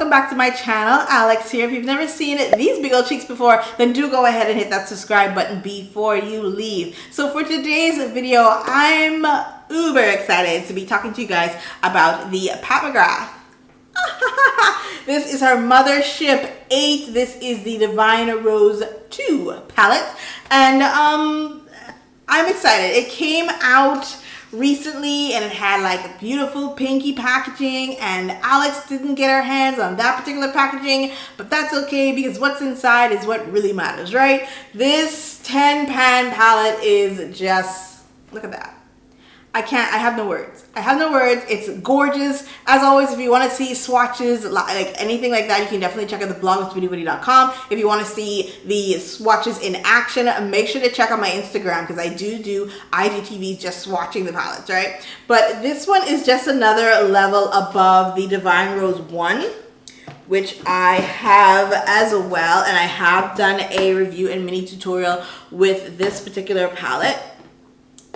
welcome back to my channel. Alex here. If you've never seen these big old cheeks before, then do go ahead and hit that subscribe button before you leave. So for today's video, I'm uber excited to be talking to you guys about the Pat McGrath. This is her Mothership VIII. This is the Divine Rose 2 palette, and I'm excited. It came out recently and it had like beautiful pinky packaging, and Alex didn't get her hands on that particular packaging, but that's okay because what's inside is what really matters, right? This 10-pan palette is just, look at that. I have no words. I have no words. It's gorgeous. As always, if you want to see swatches, like anything like that, you can definitely check out the blog, MissBeautyBunny.com. If you want to see the swatches in action, make sure to check out my Instagram because I do IGTVs just swatching the palettes, right? But this one is just another level above the Divine Rose 1, which I have as well, and I have done a review and mini tutorial with this particular palette.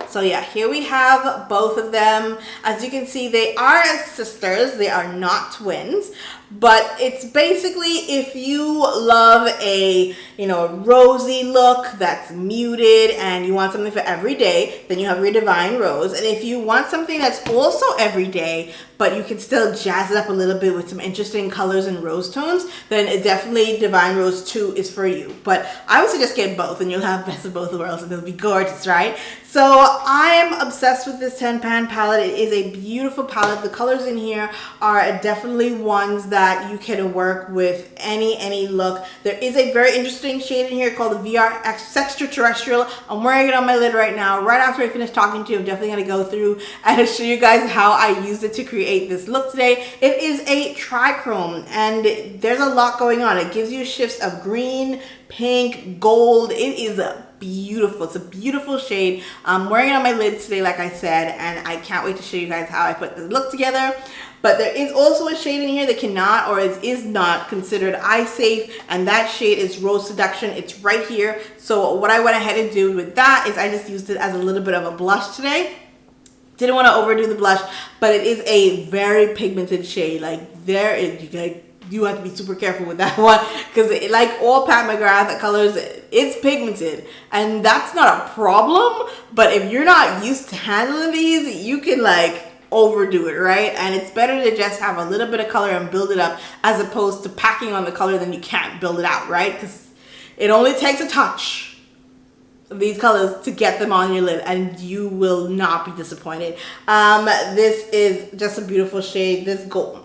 So yeah, here we have both of them. As you can see, they are sisters. They are not twins, but it's basically if you love a, rosy look that's muted and you want something for every day, then you have your Divine Rose. And if you want something that's also every day, but you can still jazz it up a little bit with some interesting colors and rose tones, then definitely Divine Rose 2 is for you. But I would suggest get both and you'll have best of both worlds and it'll be gorgeous, right? So I am obsessed with this 10-pan palette. It is a beautiful palette. The colors in here are definitely ones that you can work with any look. There is a very interesting shade in here called the VR Extraterrestrial. I'm wearing it on my lid right now. Right after I finish talking to you, I'm definitely going to go through and show you guys how I used it to create this look today. It is a trichrome and there's a lot going on. It gives you shifts of green, pink, gold. It is beautiful. It's a beautiful shade. I'm wearing it on my lid today, like I said, and I can't wait to show you guys how I put this look together. But there is also a shade in here that cannot or is not considered eye safe, and that shade is Rose Seduction. It's right here. So what I went ahead and do with that is I just used it as a little bit of a blush today. Didn't want to overdo the blush, but it is a very pigmented shade. You have to be super careful with that one because like all Pat McGrath colors, it's pigmented, and that's not a problem. But if you're not used to handling these, you can overdo it, right? And it's better to just have a little bit of color and build it up as opposed to packing on the color, then you can't build it out, right? Because it only takes a touch of these colors to get them on your lid and you will not be disappointed. This is just a beautiful shade. This gold,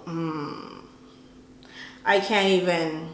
I can't even,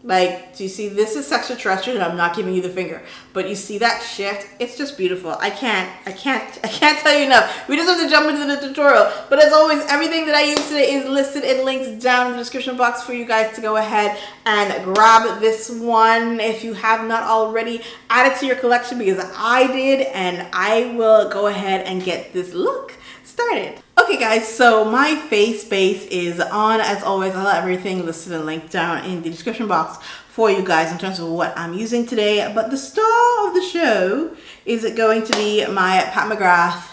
do you see, this is extraterrestrial and I'm not giving you the finger, but you see that shift? It's just beautiful. I can't tell you enough. We just have to jump into the tutorial. But as always, everything that I use today is listed in links down in the description box for you guys to go ahead and grab this one if you have not already. Add it to your collection because I did, and I will go ahead and get this look started. Okay guys, so my face base is on. As always, I'll have everything listed and linked down in the description box for you guys in terms of what I'm using today. But the star of the show is going to be my Pat McGrath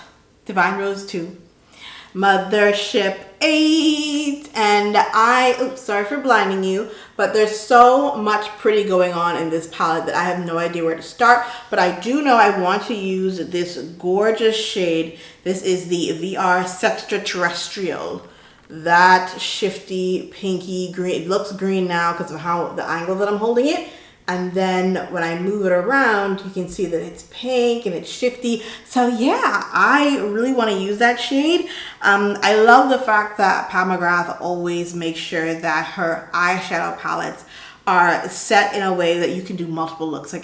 Divine Rose 2 Mothership VIII. And oops, sorry for blinding you, but there's so much pretty going on in this palette that I have no idea where to start. But I do know I want to use this gorgeous shade. This is the VR Extraterrestrial. That shifty pinky green. It looks green now because of how the angle that I'm holding it. And then when I move it around, you can see that it's pink and it's shifty. So yeah, I really want to use that shade. I love the fact that Pat McGrath always makes sure that her eyeshadow palettes are set in a way that you can do multiple looks.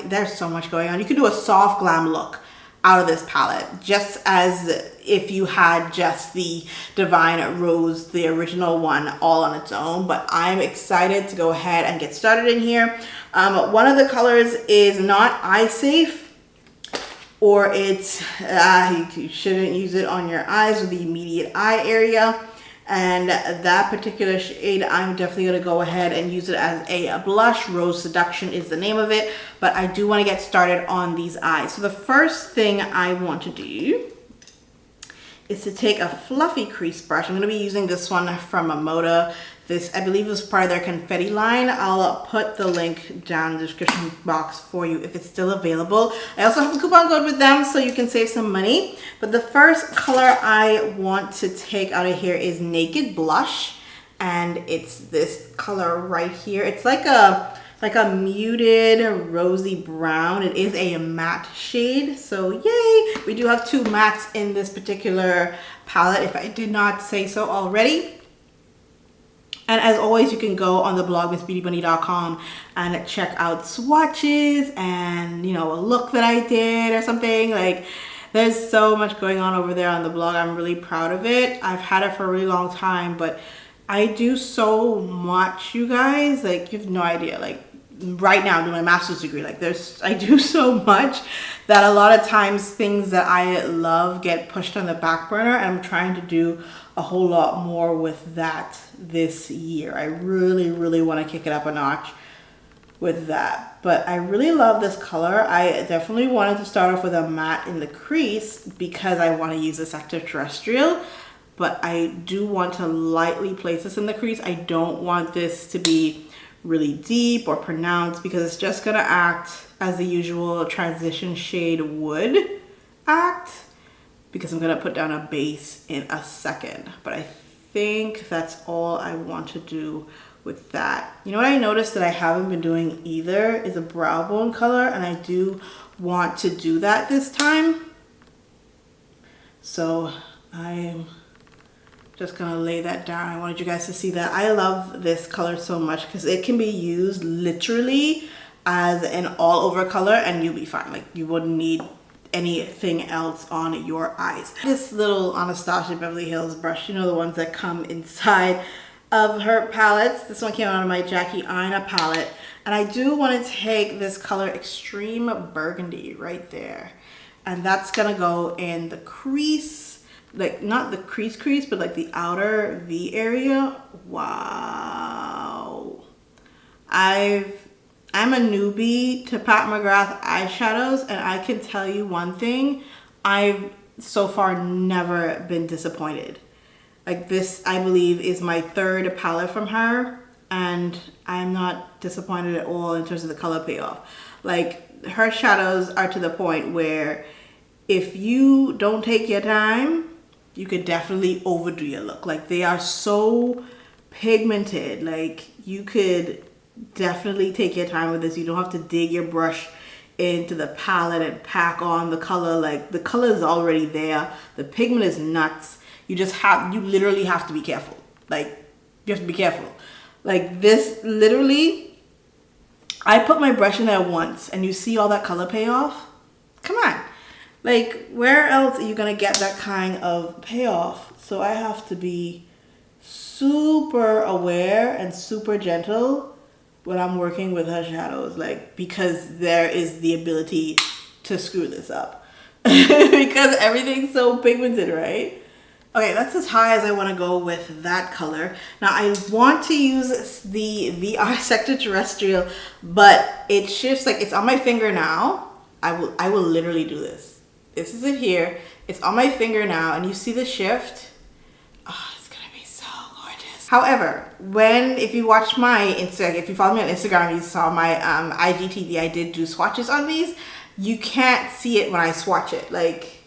There's so much going on. You can do a soft glam look out of this palette, just as if you had just the Divine Rose, the original one, all on its own. But I'm excited to go ahead and get started in here. One of the colors is not eye safe, or it's you shouldn't use it on your eyes or the immediate eye area. And that particular shade, I'm definitely going to go ahead and use it as a blush. Rose Seduction is the name of it, but I do want to get started on these eyes. So the first thing I want to do is to take a fluffy crease brush. I'm going to be using this one from MODA. This, I believe, was part of their confetti line. I'll put the link down in the description box for you if it's still available. I also have a coupon code with them so you can save some money. But the first color I want to take out of here is Naked Blush. And it's this color right here. It's like a muted rosy brown. It is a matte shade, so yay! We do have 2 mattes in this particular palette, if I did not say so already. And as always, you can go on the blog MissBeautyBunny.com and check out swatches and, you know, a look that I did or something. Like, there's so much going on over there on the blog. I'm really proud of it. I've had it for a really long time, but I do so much, you guys. Like, you have no idea. Like, right now, I'm doing my master's degree. Like, I do so much that a lot of times things that I love get pushed on the back burner, and I'm trying to do a whole lot more with that this year. I really, really want to kick it up a notch with that. But I really love this color. I definitely wanted to start off with a matte in the crease because I want to use this extraterrestrial. But I do want to lightly place this in the crease. I don't want this to be really deep or pronounced because it's just going to act as the usual transition shade would act, because I'm going to put down a base in a second. But I think that's all I want to do with that. You know what I noticed that I haven't been doing either is a brow bone color, and I do want to do that this time. So I'm just gonna lay that down. I wanted you guys to see that. I love this color so much because it can be used literally as an all over color and you'll be fine. Like, you wouldn't need anything else on your eyes. This little Anastasia Beverly Hills brush, you know, the ones that come inside of her palettes. This one came out of my Jackie Aina palette. And I do want to take this color Extreme Burgundy right there. And that's gonna go in the crease, like not the crease, but like the outer V area. Wow. I'm a newbie to Pat McGrath eyeshadows, and I can tell you one thing, I've so far never been disappointed. Like, this, I believe, is my third palette from her, and I'm not disappointed at all in terms of the color payoff. Like, her shadows are to the point where if you don't take your time, you could definitely overdo your look. Like, they are so pigmented. Like, you could definitely take your time with this. You don't have to dig your brush into the palette and pack on the color. Like, the color is already there. The pigment is nuts. You literally have to be careful. Like, you have to be careful. Like, this literally, I put my brush in there once and you see all that color payoff? Come on. Like, where else are you gonna get that kind of payoff? So I have to be super aware and super gentle when I'm working with her shadows, like, because there is the ability to screw this up because everything's so pigmented, right? Okay, that's as high as I want to go with that color. Now I want to use the VR Sector Terrestrial, but it shifts. Like, it's on my finger now. I will literally do this. This is it here. It's on my finger now, and you see the shift. Oh, it's gonna be so gorgeous. However, if you watch my Instagram, if you follow me on Instagram, you saw my IGTV. I did do swatches on these. You can't see it when I swatch it. Like,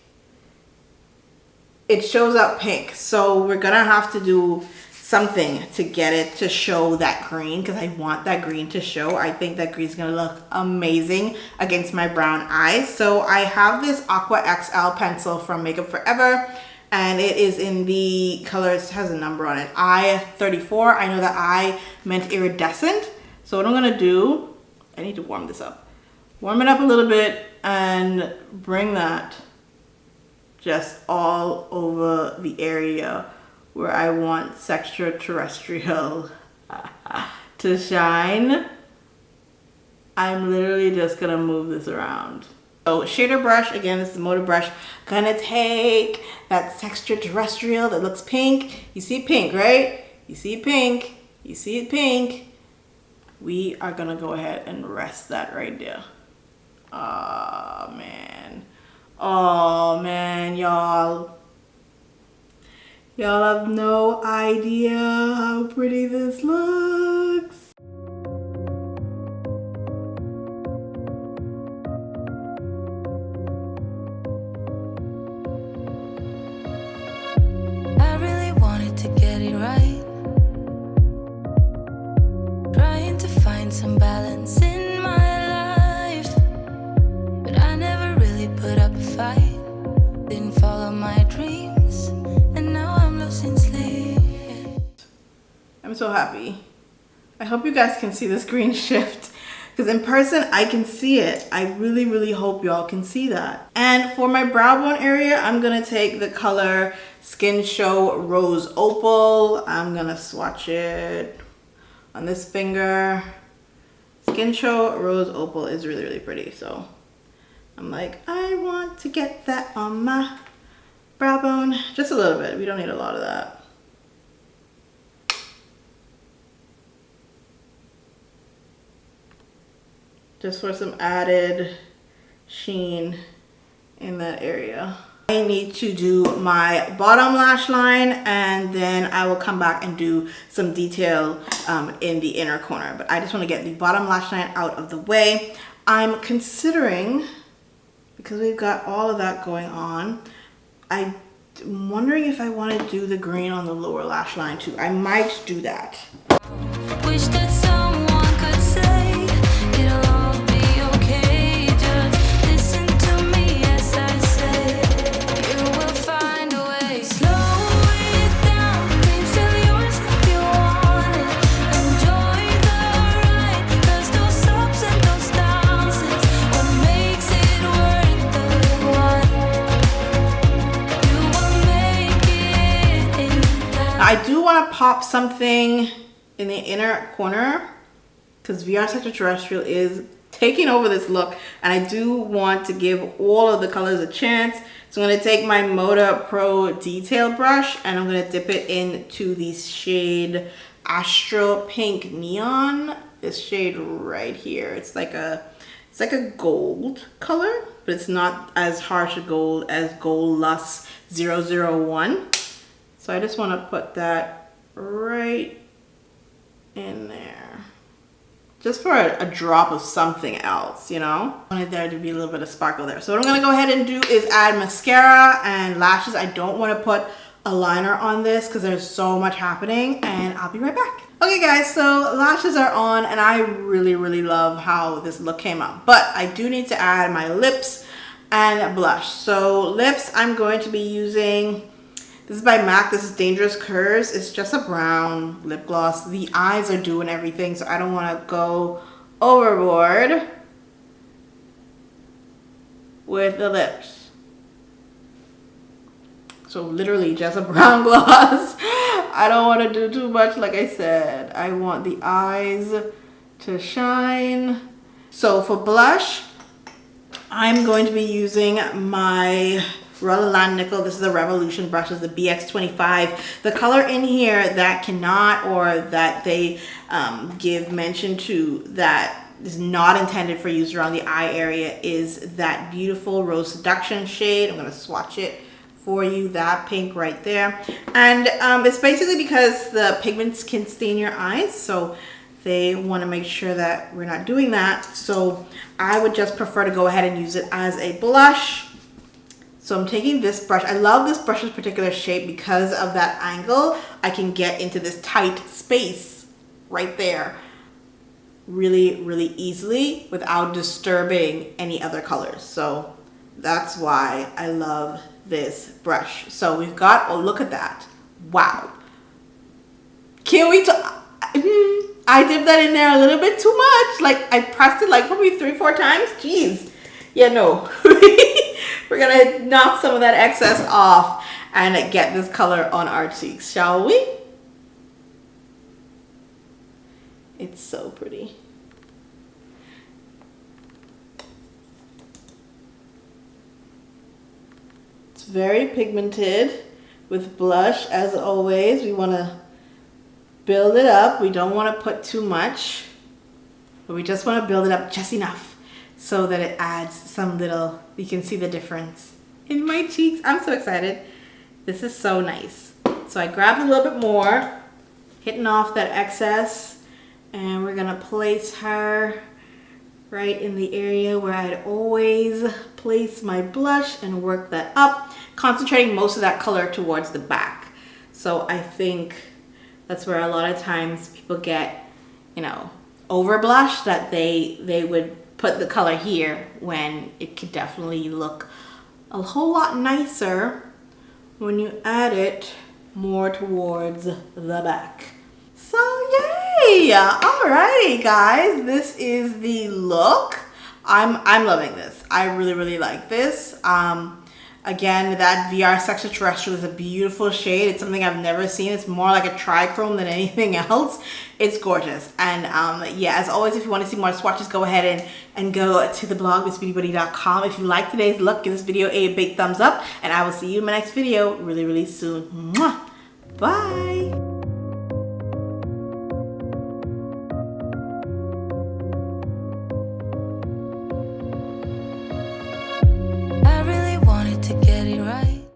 it shows up pink. So we're gonna have to do something to get it to show that green, because I want that green to show. I think that green's gonna look amazing against my brown eyes. So I have this Aqua XL pencil from Makeup Forever, and it is in the color, it has a number on it, I-34. I know that I meant iridescent. So what I'm gonna do, I need to warm this up. Warm it up a little bit and bring that just all over the area where I want Sector Terrestrial to shine. I'm literally just gonna move this around. So shader brush, again, this is the MODA brush. Gonna take that Sector Terrestrial that looks pink. You see pink, right? You see pink, you see it pink. We are gonna go ahead and rest that right there. Oh man. Oh man, y'all. Y'all have no idea how pretty this looks. I really wanted to get it right, trying to find some balance in my life, but I never really put up a fight, didn't follow my dreams, and now I'm losing sleep. I'm so happy. I hope you guys can see this green shift, because in person I can see it. I really hope y'all can see that. And for my brow bone area, I'm gonna take the color Skin Show Rose Opal. I'm gonna swatch it on this finger. Skin Show Rose Opal is really pretty, so I'm like, I want to get that on my brow bone. Just a little bit, we don't need a lot of that. Just for some added sheen in that area. I need to do my bottom lash line, and then I will come back and do some detail in the inner corner. But I just want to get the bottom lash line out of the way. I'm considering, because we've got all of that going on, I'm wondering if I want to do the green on the lower lash line too. I might do that. Wish that someone could say it'll all be okay. Just listen to me as I say. You will find a way. Slow it down. Dreams still yours if you want it. Enjoy the ride, 'cause those ups and those downs is what makes it worth the while. You will make it. I do want to pop something in the inner corner, because VR Sector Terrestrial is taking over this look, and I do want to give all of the colors a chance. So I'm going to take my MODA Pro Detail Brush, and I'm going to dip it into the shade Astro Pink Neon. This shade right here. It's like a gold color, but it's not as harsh a gold as Gold Lust 001. So I just want to put that right in there, just for a drop of something else, you know. I wanted there to be a little bit of sparkle there. So what I'm gonna go ahead and do is add mascara and lashes. I don't want to put a liner on this because there's so much happening, and I'll be right back. Okay guys, so lashes are on, and I really love how this look came out, but I do need to add my lips and blush. So lips, I'm going to be using, this is by MAC. This is Dangerous Curves. It's just a brown lip gloss. The eyes are doing everything, so I don't want to go overboard with the lips. So literally just a brown gloss. I don't want to do too much, like I said. I want the eyes to shine. So for blush, I'm going to be using my Roland Nickel. This is a Revolution brush. It's the BX25. The color in here that cannot, or that they give mention to, that is not intended for use around the eye area, is that beautiful Rose Seduction shade. I'm going to swatch it for you, that pink right there. And it's basically because the pigments can stain your eyes, so they want to make sure that we're not doing that. So I would just prefer to go ahead and use it as a blush. So I'm taking this brush. I love this brush's particular shape because of that angle. I can get into this tight space right there really easily without disturbing any other colors. So that's why I love this brush. So we've got, oh, look at that. Wow. Can we I dipped that in there a little bit too much. Like, I pressed it like probably 3-4 times. Jeez. Yeah, no. We're gonna knock some of that excess off and get this color on our cheeks, shall we? It's so pretty. It's very pigmented with blush, as always. We want to build it up. We don't want to put too much, but we just want to build it up just enough so that it adds some little, you can see the difference in my cheeks. I'm so excited. This is so nice. So I grabbed a little bit more, hitting off that excess, and we're gonna place her right in the area where I'd always place my blush and work that up, concentrating most of that color towards the back. So I think that's where a lot of times people get, you know, over blush, that they would put the color here when it could definitely look a whole lot nicer when you add it more towards the back. So yay! Alrighty guys, this is the look. I'm loving this. I really like this. Again, that VR Sex Terrestrial is a beautiful shade. It's something I've never seen. It's more like a trichrome than anything else. It's gorgeous. And yeah, as always, if you want to see more swatches, go ahead and go to the blog, MissBeautyBunny.com. If you like today's look, give this video a big thumbs up, and I will see you in my next video really soon. Mwah! Bye!